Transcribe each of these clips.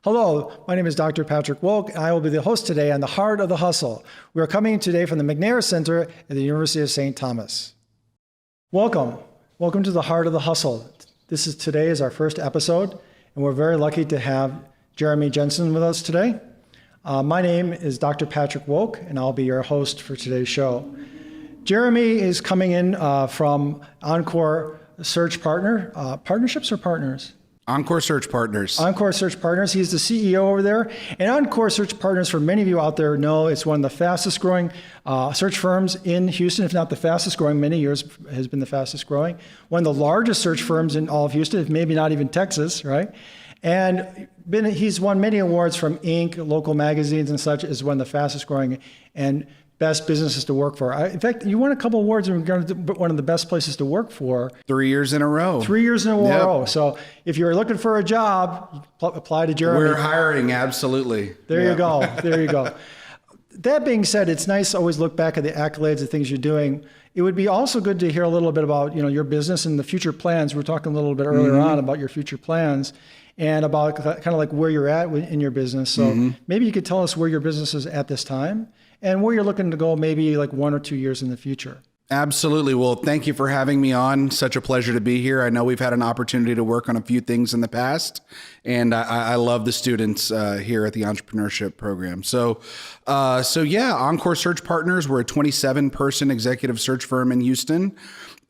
Hello, my name is Dr. Patrick Wolk, and I will be the host today on The Heart of the Hustle. We are coming today from the McNair Center at the University of St. Thomas. Welcome. Welcome to The Heart of the Hustle. Today is our first episode, and we're very lucky to have Jeremy Jenson with us today. My name is Dr. Patrick Wolk, and I'll be your host for today's show. Jeremy is coming in from Encore Search Partnerships or Partners? Encore Search Partners. Encore Search Partners. He's the CEO over there. And Encore Search Partners, for many of you out there know, it's one of the fastest growing search firms in Houston, if not the fastest growing. Many years has been the fastest growing. One of the largest search firms in all of Houston, if maybe not even Texas, right? And he's won many awards from Inc., local magazines and such, as one of the fastest growing and best businesses to work for. In fact, you won a couple awards in regard to one of the best places to work for. 3 years in a row. 3 years in a row. Yep. So if you're looking for a job, apply to Jeremy. We're hiring, absolutely. There you go. There you go. That being said, it's nice to always look back at the accolades, the things you're doing. It would be also good to hear a little bit about your business and the future plans. We were talking a little bit earlier on about your future plans and about kind of like where you're at in your business. So maybe you could tell us where your business is at this time and where you're looking to go maybe like 1 or 2 years in the future. Absolutely. Well, thank you for having me on. Such a pleasure to be here. I know we've had an opportunity to work on a few things in the past, and I love the students here at the entrepreneurship program. So Encore Search Partners, we're a 27-person executive search firm in Houston.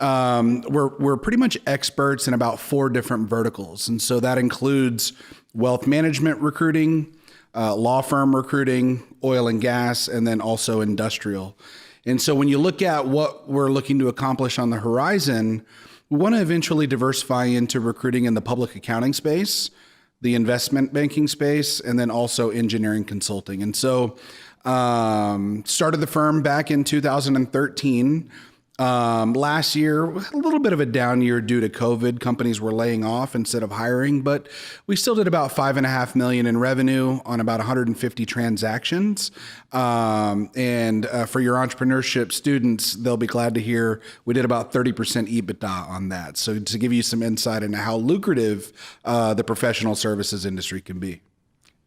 We're pretty much experts in about 4 different verticals. And so that includes wealth management recruiting, law firm recruiting, oil and gas, and then also industrial. And so when you look at what we're looking to accomplish on the horizon, we want to eventually diversify into recruiting in the public accounting space, the investment banking space, and then also engineering consulting. And so started the firm back in 2013. Last year, a little bit of a down year due to COVID. Companies were laying off instead of hiring, but we still did about $5.5 million in revenue on about 150 transactions. And for your entrepreneurship students, they'll be glad to hear we did about 30% EBITDA on that. So to give you some insight into how lucrative the professional services industry can be.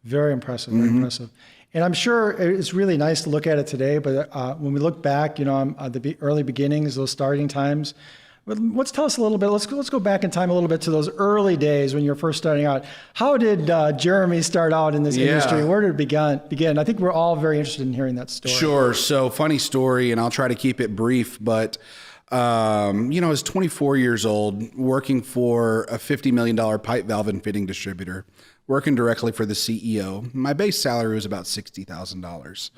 Very impressive, very impressive. And I'm sure it's really nice to look at it today, but when we look back, the early beginnings, those starting times, let's tell us a little bit, let's go back in time a little bit to those early days when you're first starting out. How did Jeremy start out in this industry? Where did it begin? I think we're all very interested in hearing that story. Sure. So funny story, and I'll try to keep it brief, but I was 24 years old working for a $50 million pipe valve and fitting distributor, working directly for the CEO. My base salary was about $60,000.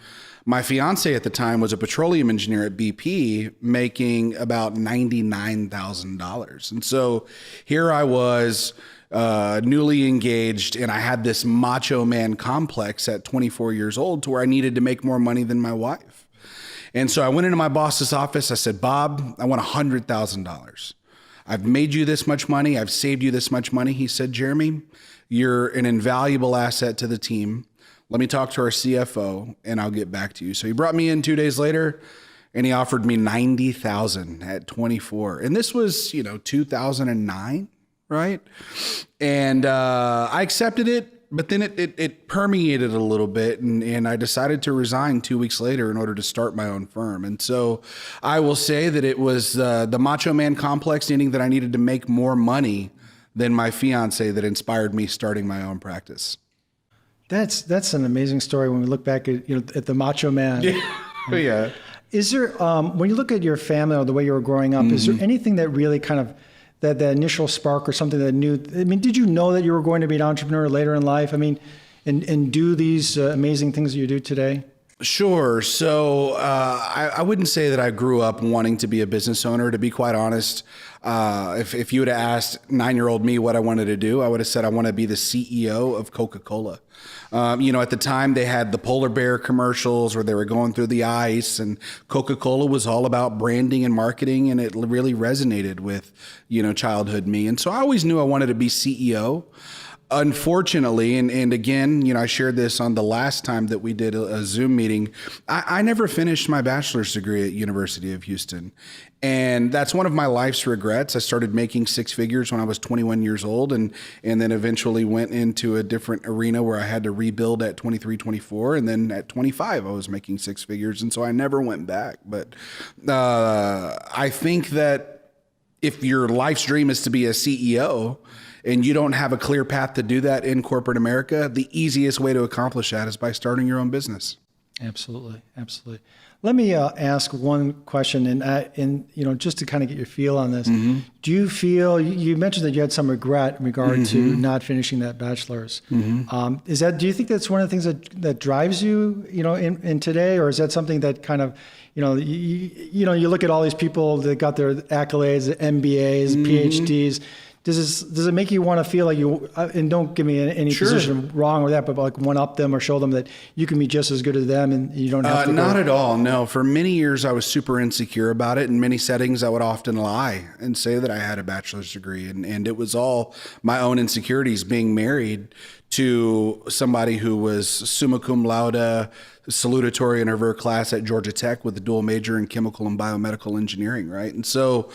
My fiance at the time was a petroleum engineer at BP, making about $99,000. And so here I was, newly engaged, and I had this macho man complex at 24 years old to where I needed to make more money than my wife. And so I went into my boss's office. I said, Bob, I want $100,000. I've made you this much money. I've saved you this much money. He said, Jeremy, you're an invaluable asset to the team. Let me talk to our CFO and I'll get back to you. So he brought me in 2 days later and he offered me $90,000 at 24. And this was, 2009, right? And I accepted it, but then it permeated a little bit and I decided to resign 2 weeks later in order to start my own firm. And so I will say that it was the macho man complex, meaning that I needed to make more money than my fiance, that inspired me starting my own practice. That's an amazing story when we look back at at the macho man. Yeah. Is there when you look at your family or the way you were growing up, is there anything that really kind of that initial spark or something that did you know that you were going to be an entrepreneur later in life? And do these amazing things that you do today? Sure. So I wouldn't say that I grew up wanting to be a business owner. To be quite honest, if you would have asked 9-year-old me what I wanted to do, I would have said I want to be the CEO of Coca-Cola. At the time they had the polar bear commercials where they were going through the ice, and Coca-Cola was all about branding and marketing, and it really resonated with, childhood me. And so I always knew I wanted to be CEO. Unfortunately, and again, you know, I shared this on the last time that we did a Zoom meeting. I never finished my bachelor's degree at University of Houston. And that's one of my life's regrets. I started making six figures when I was 21 years old, and then eventually went into a different arena where I had to rebuild at 23, 24. And then at 25, I was making six figures. And so I never went back. But I think that if your life's dream is to be a CEO, and you don't have a clear path to do that in corporate America, the easiest way to accomplish that is by starting your own business. Absolutely, absolutely. Let me ask one question, and you know, just to kind of get your feel on this. Mm-hmm. Do you feel you mentioned that you had some regret in regard to not finishing that bachelor's? Is that? Do you think that's one of the things that drives you, you know, in today, or is that something that kind of, you know, you look at all these people that got their accolades, MBAs, PhDs. Does it make you want to feel like you, and don't give me any position wrong with that, but like one up them or show them that you can be just as good as them and you don't have to Not at all. No, for many years I was super insecure about it. In many settings I would often lie and say that I had a bachelor's degree, and it was all my own insecurities, being married to somebody who was summa cum laude, salutatorian of her class at Georgia Tech with a dual major in chemical and biomedical engineering, right? And so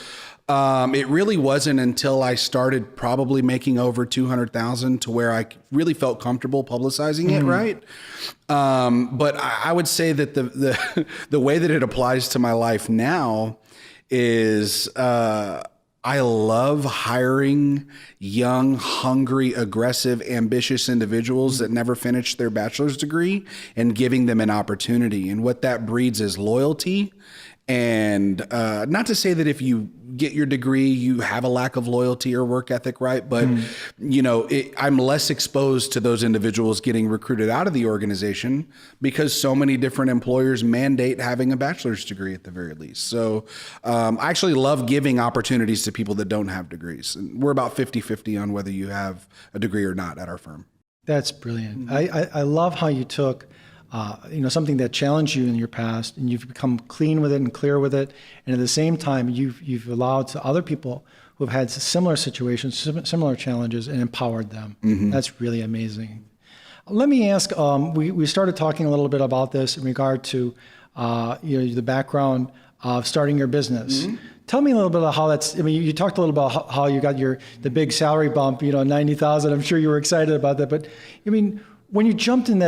it really wasn't until I started probably making over 200,000 to where I really felt comfortable publicizing it, right? But I would say that the way that it applies to my life now is I love hiring young, hungry, aggressive, ambitious individuals that never finished their bachelor's degree and giving them an opportunity. And what that breeds is loyalty. And not to say that if you get your degree, you have a lack of loyalty or work ethic, right? But, you know, I'm less exposed to those individuals getting recruited out of the organization because so many different employers mandate having a bachelor's degree at the very least. So I actually love giving opportunities to people that don't have degrees. And we're about 50-50 on whether you have a degree or not at our firm. That's brilliant. I love how you took you know, something that challenged you in your past, and you've become clean with it and clear with it, and at the same time, you've allowed to other people who've had similar situations, similar challenges, and empowered them. That's really amazing. Let me ask. We started talking a little bit about this in regard to you know, the background of starting your business. Tell me a little bit about how that's. I mean, you talked a little about how you got the big salary bump. You know, 90,000. I'm sure you were excited about that. But I mean, when you jumped in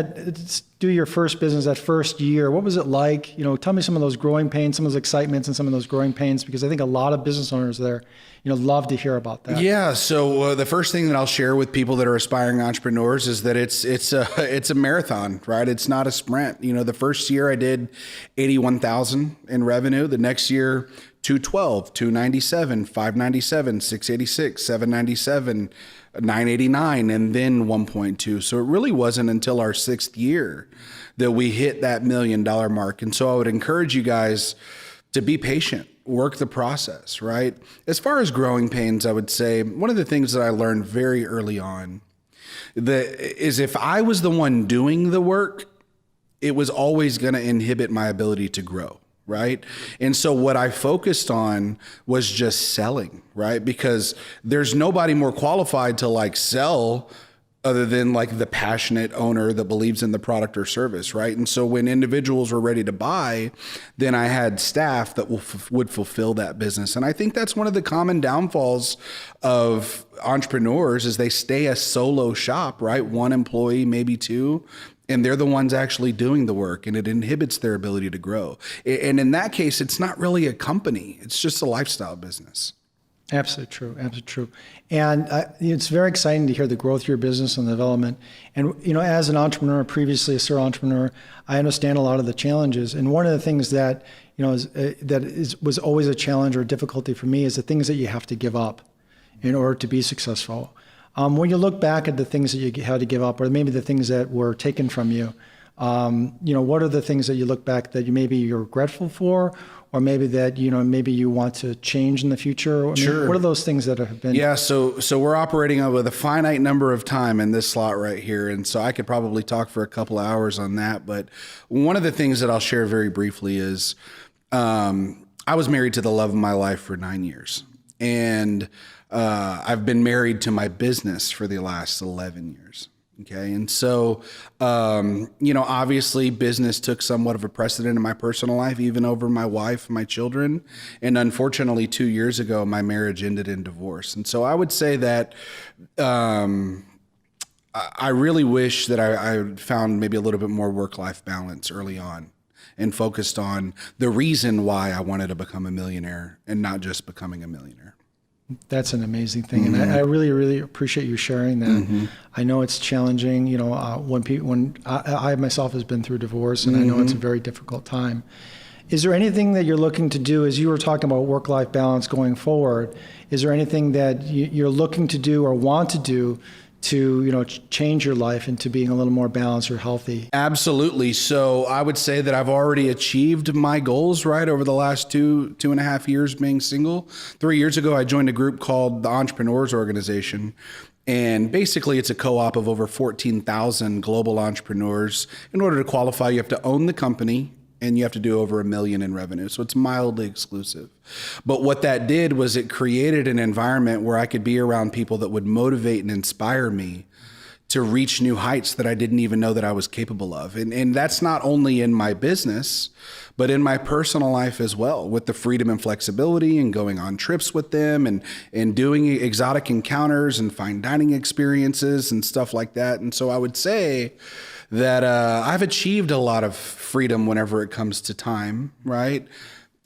do your first business that first year, what was it like? You know, tell me some of those growing pains, some of those excitements, and some of those growing pains, because I think a lot of business owners there, you know, love to hear about that. Yeah. So the first thing that I'll share with people that are aspiring entrepreneurs is that it's a marathon, right? It's not a sprint. You know, the first year I did 81,000 in revenue. The next year, 212, 297, 597, 686, 797. 989 and then 1.2. So it really wasn't until our sixth year that we hit that $1 million mark. And so I would encourage you guys to be patient, work the process, right? As far as growing pains, I would say one of the things that I learned very early on is if I was the one doing the work, it was always going to inhibit my ability to grow. Right. And so what I focused on was just selling, right? Because there's nobody more qualified to like sell other than like the passionate owner that believes in the product or service. Right. And so when individuals were ready to buy, then I had staff that would fulfill that business. And I think that's one of the common downfalls of entrepreneurs is they stay a solo shop, right? One employee, maybe two. And they're the ones actually doing the work, and it inhibits their ability to grow. And in that case, it's not really a company. It's just a lifestyle business. Absolutely true. Absolutely true. And it's very exciting to hear the growth of your business and the development. And, you know, as an entrepreneur, previously a serial entrepreneur, I understand a lot of the challenges. And one of the things that, you know, was always a challenge or difficulty for me is the things that you have to give up in order to be successful. When you look back at the things that you had to give up, or maybe the things that were taken from you, you know, what are the things that you look back that you're regretful for, or maybe that, you know, maybe you want to change in the future? I mean, sure. What are those things that have been? Yeah. So we're operating with a finite number of time in this slot right here. And so I could probably talk for a couple of hours on that. But one of the things that I'll share very briefly is I was married to the love of my life for 9 years. And I've been married to my business for the last 11 years. Okay. And so, obviously business took somewhat of a precedent in my personal life, even over my wife, my children. And unfortunately, 2 years ago, my marriage ended in divorce. And so I would say that I really wish that I found maybe a little bit more work-life balance early on and focused on the reason why I wanted to become a millionaire and not just becoming a millionaire. That's an amazing thing. And I really, really appreciate you sharing that. I know it's challenging, when I myself has been through divorce, and I know it's a very difficult time. Is there anything that you're looking to do, as you were talking about work-life balance going forward, is there anything that you're looking to do or want to do to change your life into being a little more balanced or healthy? Absolutely. So I would say that I've already achieved my goals, right, over the last two and a half years being single. 3 years ago, I joined a group called the Entrepreneurs Organization. And basically, it's a co-op of over 14,000 global entrepreneurs. In order to qualify, you have to own the company, and you have to do over $1 million in revenue. So it's mildly exclusive. But what that did was it created an environment where I could be around people that would motivate and inspire me to reach new heights that I didn't even know that I was capable of. And that's not only in my business, but in my personal life as well, with the freedom and flexibility and going on trips with them and doing exotic encounters and fine dining experiences and stuff like that. And so I would say that I've achieved a lot of freedom whenever it comes to time, right?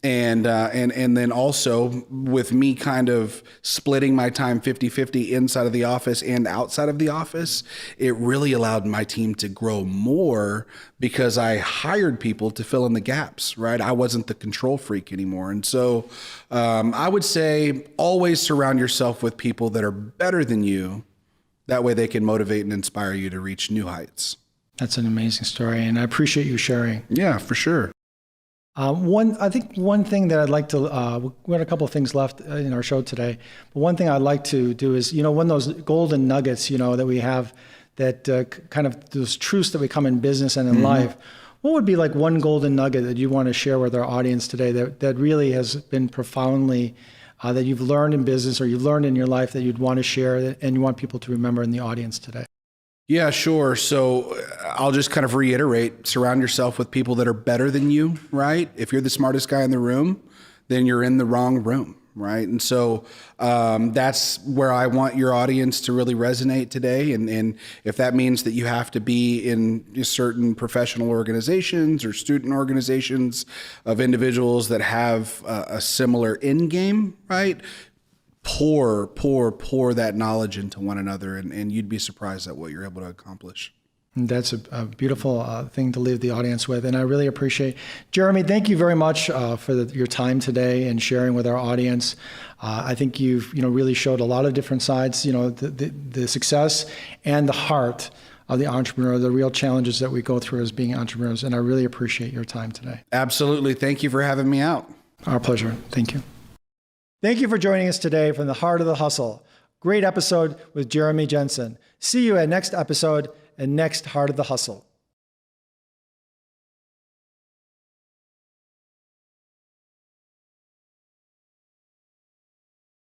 And then also with me kind of splitting my time 50-50 inside of the office and outside of the office, it really allowed my team to grow more because I hired people to fill in the gaps, right? I wasn't the control freak anymore. And so I would say always surround yourself with people that are better than you. That way they can motivate and inspire you to reach new heights. That's an amazing story, and I appreciate you sharing. Yeah, for sure. I think one thing that I'd like to, we had a couple of things left in our show today, but one thing I'd like to do is, one of those golden nuggets, that we have that kind of those truths that we come in business and in life, what would be like one golden nugget that you want to share with our audience today that really has been profoundly, that you've learned in business or you've learned in your life that you'd want to share and you want people to remember in the audience today? Yeah, sure. So I'll just kind of reiterate, surround yourself with people that are better than you, right? If you're the smartest guy in the room, then you're in the wrong room, right? And so that's where I want your audience to really resonate today. And if that means that you have to be in certain professional organizations or student organizations of individuals that have a similar end game, right? Pour that knowledge into one another, and you'd be surprised at what you're able to accomplish. And that's a beautiful thing to leave the audience with, and I really appreciate. Jeremy, thank you very much for your time today and sharing with our audience. I think you've really showed a lot of different sides, the success and the heart of the entrepreneur, the real challenges that we go through as being entrepreneurs, and I really appreciate your time today. Absolutely. Thank you for having me out. Our pleasure. Thank you. Thank you for joining us today from the Heart of the Hustle. Great episode with Jeremy Jenson. See you at next episode and next Heart of the Hustle.